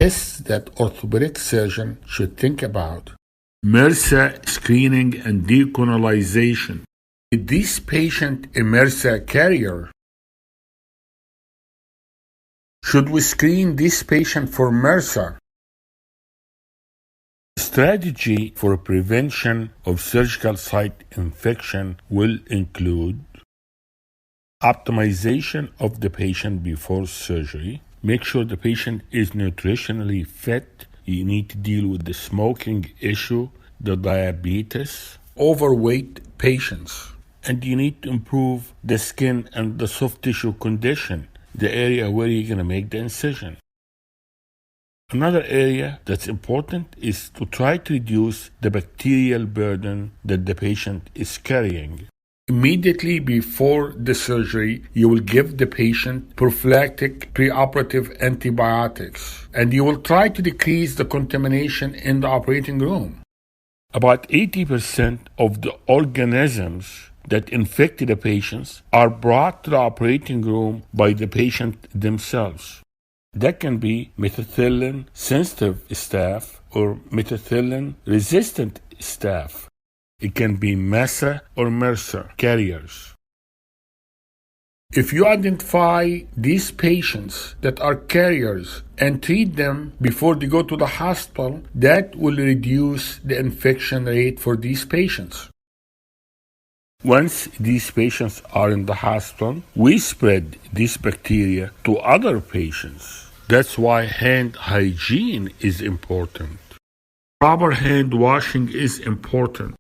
tests that orthopedic surgeon should think about. MRSA screening and decolonization. Is this patient a MRSA carrier? Should we screen this patient for MRSA? Strategy for prevention of surgical site infection will include optimization of the patient before surgery. Make sure the patient is nutritionally fit. You need to deal with the smoking issue, the diabetes, overweight patients. And you need to improve the skin and the soft tissue condition, the area where you're going to make the incision. Another area that's important is to try to reduce the bacterial burden that the patient is carrying. Immediately before the surgery, you will give the patient prophylactic preoperative antibiotics, and you will try to decrease the contamination in the operating room. About 80% of the organisms that infect the patients are brought to the operating room by the patient themselves. That can be methicillin-sensitive staph or methicillin-resistant staph. It can be MSSA or MRSA carriers. If you identify these patients that are carriers and treat them before they go to the hospital, that will reduce the infection rate for these patients. Once these patients are in the hospital, we spread this bacteria to other patients. That's why hand hygiene is important. Proper hand washing is important.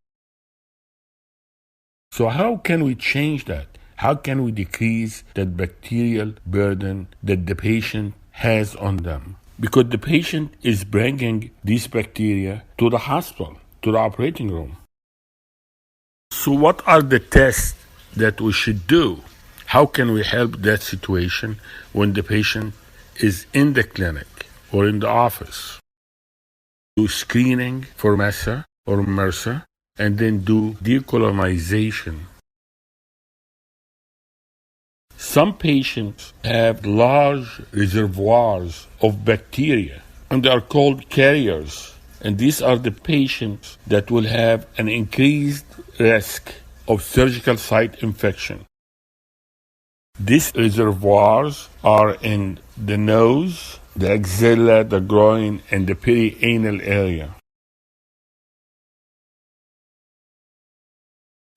So how can we change that? How can we decrease that bacterial burden that the patient has on them? Because the patient is bringing these bacteria to the hospital, to the operating room. So what are the tests that we should do? How can we help that situation when the patient is in the clinic or in the office? Do screening for MSSA or MRSA, and then do decolonization. Some patients have large reservoirs of bacteria, and they are called carriers. And these are the patients that will have an increased risk of surgical site infection. These reservoirs are in the nose, the axilla, the groin, and the perianal area.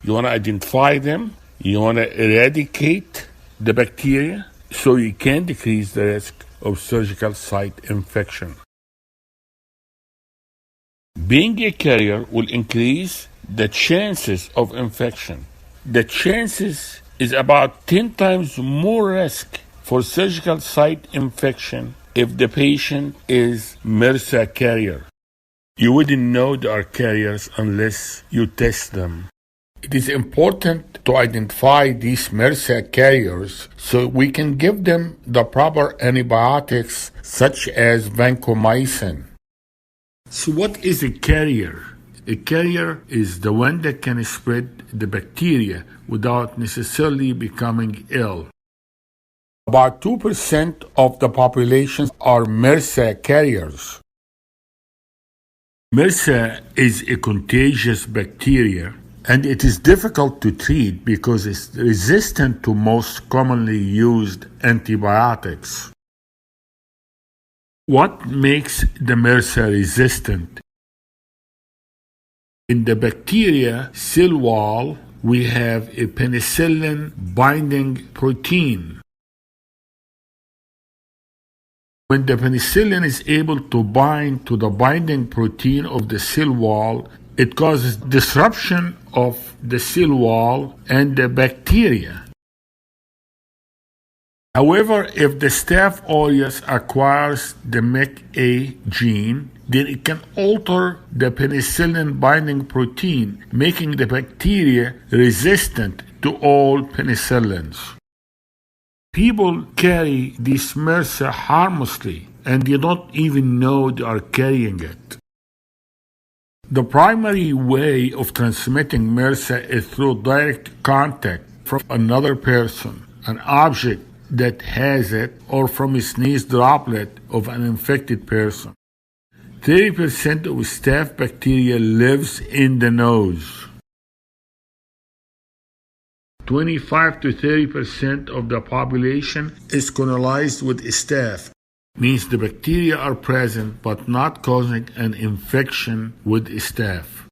You want to identify them, you want to eradicate the bacteria so you can decrease the risk of surgical site infection. Being a carrier will increase the chances of infection. The chances is about 10 times more risk for surgical site infection if the patient is MRSA carrier. You wouldn't know they are carriers unless you test them. It is important to identify these MRSA carriers so we can give them the proper antibiotics such as vancomycin. So what is a carrier? A carrier is the one that can spread the bacteria without necessarily becoming ill. About 2% of the population are MRSA carriers. MRSA is a contagious bacteria, and it is difficult to treat because it's resistant to most commonly used antibiotics. What makes the MRSA resistant? In the bacteria cell wall, we have a penicillin binding protein. When the penicillin is able to bind to the binding protein of the cell wall, it causes disruption of the cell wall and the bacteria. However, if the staph aureus acquires the MSSA gene, then it can alter the penicillin binding protein, making the bacteria resistant to all penicillins. People carry this MRSA harmlessly, and they don't even know they are carrying it. The primary way of transmitting MRSA is through direct contact from another person, an object, that has it or from a sneeze droplet of an infected person. 30% of staph bacteria lives in the nose. 25 to 30% of the population is colonized with staph. Means the bacteria are present but not causing an infection with staph.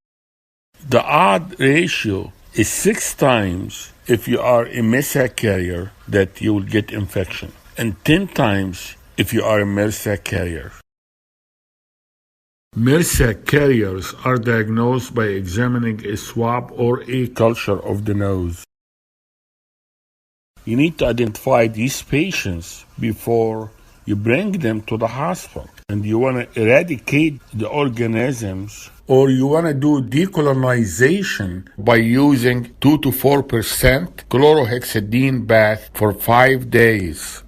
The odd ratio is 6 times if you are a MSSA carrier that you will get infection, and 10 times if you are a MRSA carrier. MRSA carriers are diagnosed by examining a swab or a culture of the nose. You need to identify these patients before you bring them to the hospital, and you want to eradicate the organisms, or you want to do decolonization by using 2 to 4% chlorhexidine bath for 5 days.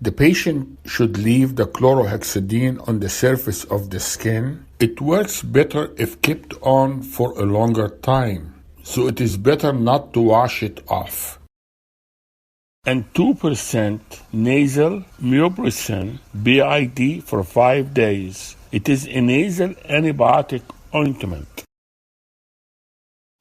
The patient should leave the chlorhexidine on the surface of the skin. It works better if kept on for a longer time, so it is better not to wash it off. And 2% nasal mupirocin BID for 5 days. It is a nasal antibiotic ointment.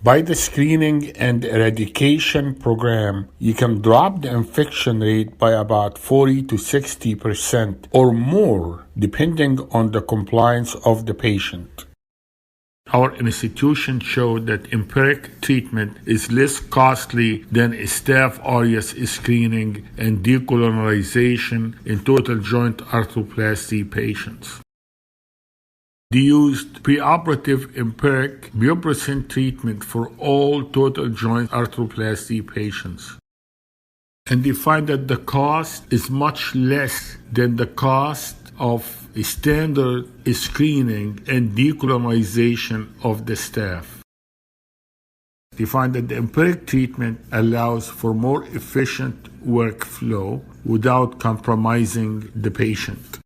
By the screening and eradication program, you can drop the infection rate by about 40 to 60% or more, depending on the compliance of the patient. Our institution showed that empiric treatment is less costly than staph aureus screening and decolonization in total joint arthroplasty patients. They used preoperative empiric mupirocin treatment for all total joint arthroplasty patients. And they find that the cost is much less than the cost of standard screening and decolonization of the staph. They find that the empiric treatment allows for more efficient workflow without compromising the patient.